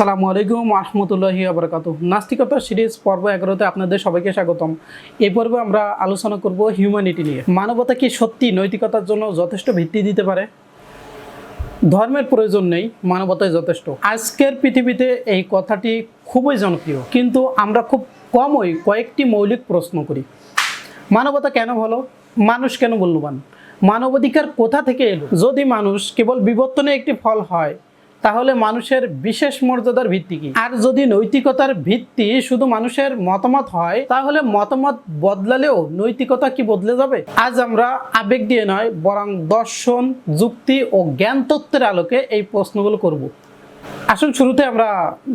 আসসালামু আলাইকুম রহমতুল্লাহি ওয়া বারাকাতুহু। নাস্তিকতা সিরিজ পর্ব 11তে আপনাদের সবাইকে স্বাগতম। এই পর্বে আমরা আলোচনা করব হিউম্যানিটি নিয়ে। মানবতা কি সত্যি নৈতিকতার জন্য যথেষ্ট ভিত্তি দিতে পারে? ধর্মের প্রয়োজন নেই, মানবতাই যথেষ্ট। আজকের পৃথিবীতে এই কথাটি খুবই জনপ্রিয়, কিন্তু আমরা খুব কমই কয়েকটি মৌলিক প্রশ্ন করি। মানবতা কেন ভালো? মানুষ কেন মূল্যবান? মানবাধিকার কোথা থেকে এলো? যদি মানুষ কেবল বিবর্তনে একটি ফল হয়, তাহলে মানুষের বিশেষ মর্যাদার ভিত্তি কি? আর যদি নৈতিকতার ভিত্তি শুধু মানুষের মতামত হয়, তাহলে মতামত বদলালেও নৈতিকতা কি বদলে যাবে? আজ আমরা আবেগ দিয়ে নয়, বরং দর্শন, যুক্তি ও জ্ঞান তত্ত্বের আলোকে এই প্রশ্নগুলো করব। আসুন শুরুতে আমরা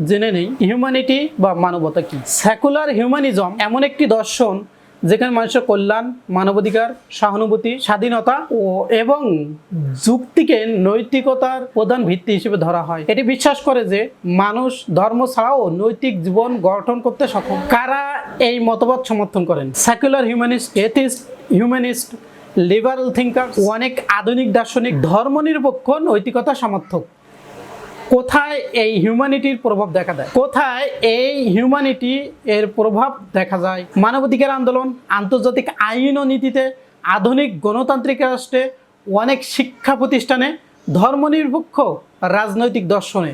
জেনে নেই হিউম্যানিটি বা মানবতা কি। সেকুলার হিউম্যানিজম এমন একটি দর্শন যেখানে মানুষের কল্যাণ, মানবাধিকার, সহানুভূতি, স্বাধীনতা এবং যুক্তিকে নৈতিকতার প্রধান ভিত্তি হিসেবে ধরা হয়। এটি বিশ্বাস করে যে মানুষ ধর্ম ছাড়াও নৈতিক জীবন গঠন করতে সক্ষম। কারা এই মতবাদ সমর্থন করেন? Secular humanist, atheist, humanist, liberal thinker, অনেক আধুনিক দার্শনিক, ধর্মনিরপেক্ষ নৈতিকতা সমর্থক। কোথায় এই হিউম্যানিটির প্রভাব দেখা দেয়? কোথায় এই হিউম্যানিটি এর প্রভাব দেখা যায়? মানবাধিকার আন্দোলন, আন্তর্জাতিক আইন ও নীতিতে, আধুনিক গণতান্ত্রিক রাষ্ট্রে, অনেক শিক্ষা প্রতিষ্ঠানে, ধর্মনিরপেক্ষ রাজনৈতিক দর্শনে।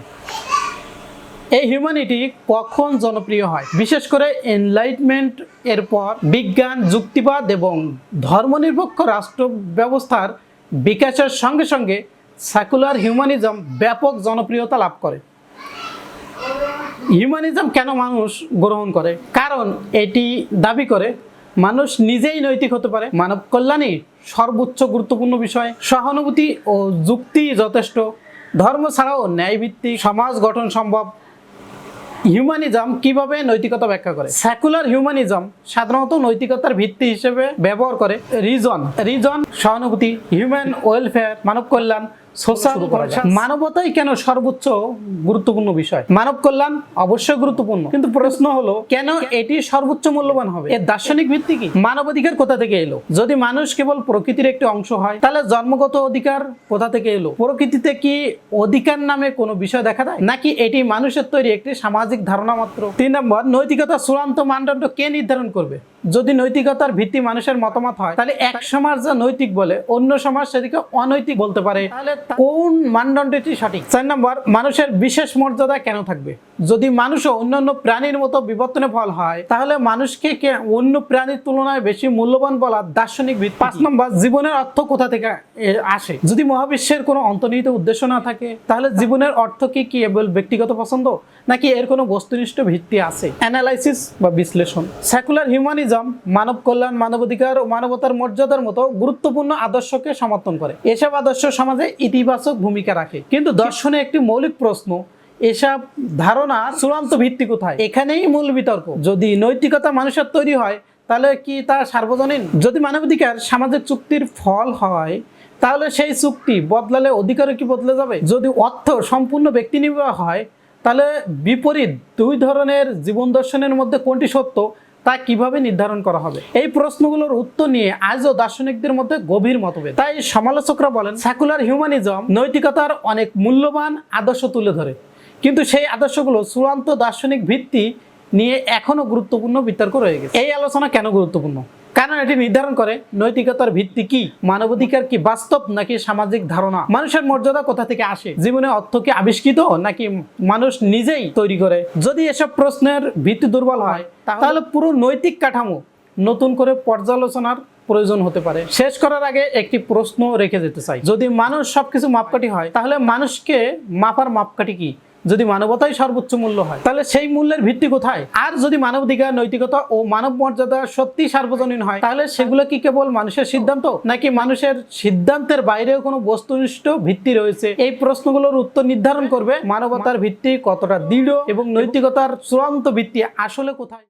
এই হিউম্যানিটি কখন জনপ্রিয় হয়? বিশেষ করে এনলাইটমেন্ট এর পর বিজ্ঞান, যুক্তিবাদ এবং ধর্মনিরপেক্ষ রাষ্ট্র ব্যবস্থার বিকাশের সঙ্গে সঙ্গে সেকুলার হিউম্যানিজম ব্যাপক জনপ্রিয়তা লাভ করে। হিউম্যানিজম কেন মানুষ গ্রহণ করে? কারণ এটি দাবি করে মানুষ নিজেই নৈতিক হতে পারে, মানব কল্যাণই সর্বোচ্চ গুরুত্বপূর্ণ বিষয়, সহানুভূতি ও যুক্তি যথেষ্ট, ধর্ম ছাড়াও ন্যায়ভিত্তিক সমাজ গঠন সম্ভব। হিউম্যানিজম কিভাবে নৈতিকতা ব্যাখ্যা করে? সেকুলার হিউম্যানিজম সাধারণত নৈতিকতার ভিত্তি হিসেবে ব্যবহার করে রিজন, সহানুভূতি, হিউম্যান ওয়েলফেয়ার, মানব কল্যাণ, সোশ্যাল। মানবতাই কেন সর্বোচ্চ গুরুত্বপূর্ণ বিষয়? মানব কল্যাণ অবশ্যই গুরুত্বপূর্ণ, কিন্তু প্রশ্ন হলো কেন এটি সর্বোচ্চ মূল্যবান হবে? এর দার্শনিক ভিত্তি কি? মানবাধিকার কোথা থেকে এলো? যদি মানুষ কেবল প্রকৃতির একটি অংশ হয়, তাহলে জন্মগত অধিকার কোথা থেকে এলো? প্রকৃতিতে কি অধিকার নামে কোনো বিষয় দেখা দেয়, নাকি এটি মানুষের তৈরি একটি সামাজিক ধারণা মাত্র? 3 নম্বর, নৈতিকতার চূড়ান্ত মানদণ্ড কে নির্ধারণ করবে? যদি নৈতিকতার ভিত্তি মানুষের মতামত হয়, তাহলে এক সমাজ যা নৈতিক বলে, অন্য সমাজ সেটিকে অনৈতিক বলতে পারে। তাহলে কোন মানদণ্ডটি সঠিক? 4 নম্বর, মানুষের বিশেষ মর্যাদা কেন থাকবে? যদি মানুষও অন্যান্য প্রাণীর মতো বিবর্তনে ফল হয়, তাহলে মানুষকে অন্য প্রাণীর তুলনায় বেশি মূল্যবান বলা দার্শনিক ভিত্তি। 5 নম্বর, জীবনের অর্থ কোথা থেকে আসে? যদি মহাবিশ্বের কোনো অন্তর্নিহিত উদ্দেশ্য না থাকে, তাহলে জীবনের অর্থ কি কেবল ব্যক্তিগত পছন্দ, নাকি এর কোনো বস্তুনিষ্ঠ ভিত্তি আছে? অ্যানালাইসিস বা বিশ্লেষণ। সেকুলার হিউম্যানিজম মানব কল্যাণ, মানবাধিকার ও মানবতার মর্যাদার মতো গুরুত্বপূর্ণ আদর্শকে সমর্থন করে। এসব আদর্শ সমাজে ইতিবাচক ভূমিকা রাখে, কিন্তু দর্শনে একটি মৌলিক প্রশ্ন, এসব ধারণার চূড়ান্ত ভিত্তি কোথায়? এখানেই মূল বিতর্ক। যদি নৈতিকতা মানুষের তৈরি হয়, তাহলে কি তা সার্বজনীন? যদি মানবাধিকার সামাজিক চুক্তির ফল হয়, তাহলে সেই চুক্তি বদলালে অধিকারও কি বদলে যাবে? যদি অর্থ সম্পূর্ণ ব্যক্তি নির্ভর হয়, তাহলে বিপরীত দুই ধরনের জীবন দর্শনের মধ্যে কোনটি সত্য তা কিভাবে নির্ধারণ করা হবে? এই প্রশ্নগুলোর উত্তর নিয়ে আজও দার্শনিকদের মধ্যে গভীর মতভেদ। তাই সমালোচকরা বলেন সেকুলার হিউম্যানিজম নৈতিকতার অনেক মূল্যবান আদর্শ তুলে ধরে, কিন্তু সেই আদর্শগুলো চূড়ান্ত দার্শনিক ভিত্তি নিয়ে এখনো গুরুত্বপূর্ণ বিতর্ক রয়ে গেছে। এই আলোচনা কেন গুরুত্বপূর্ণ? কারণ এটি নির্ধারণ করে নৈতিকতার ভিত্তি কি, মানবাধিকার কি বাস্তব নাকি সামাজিক ধারণা, মানুষের মর্যাদা কোথা থেকে আসে, জীবনের অর্থ কি আবিষ্কৃত নাকি মানুষ নিজেই তৈরি করে। যদি এসব প্রশ্নের ভিত্তি দুর্বল হয়, তাহলে পুরো নৈতিক কাঠামো নতুন করে পর্যালোচনার প্রয়োজন হতে পারে। শেষ করার আগে একটি প্রশ্ন রেখে যেতে চাই, যদি মানুষ সবকিছু মাপকাঠি হয়, তাহলে মানুষকে মাপার মাপকাঠি কি? যদি মানবতাই সর্বোচ্চ মূল্য হয়, তাহলে সেই মূল্যের ভিত্তি কোথায়? আর যদি মানবাধিকার, নৈতিকতা ও মানব মর্যাদা সত্যি সার্বজনীন হয়, তাহলে সেগুলো কি কেবল মানুষের সিদ্ধান্ত, নাকি মানুষের সিদ্ধান্তের বাইরেও কোনো বস্তুনিষ্ঠ ভিত্তি রয়েছে? এই প্রশ্নগুলোর উত্তর নির্ধারণ করবে মানবতার ভিত্তি কতটা দৃঢ় এবং নৈতিকতার চূড়ান্ত ভিত্তি আসলে কোথায়।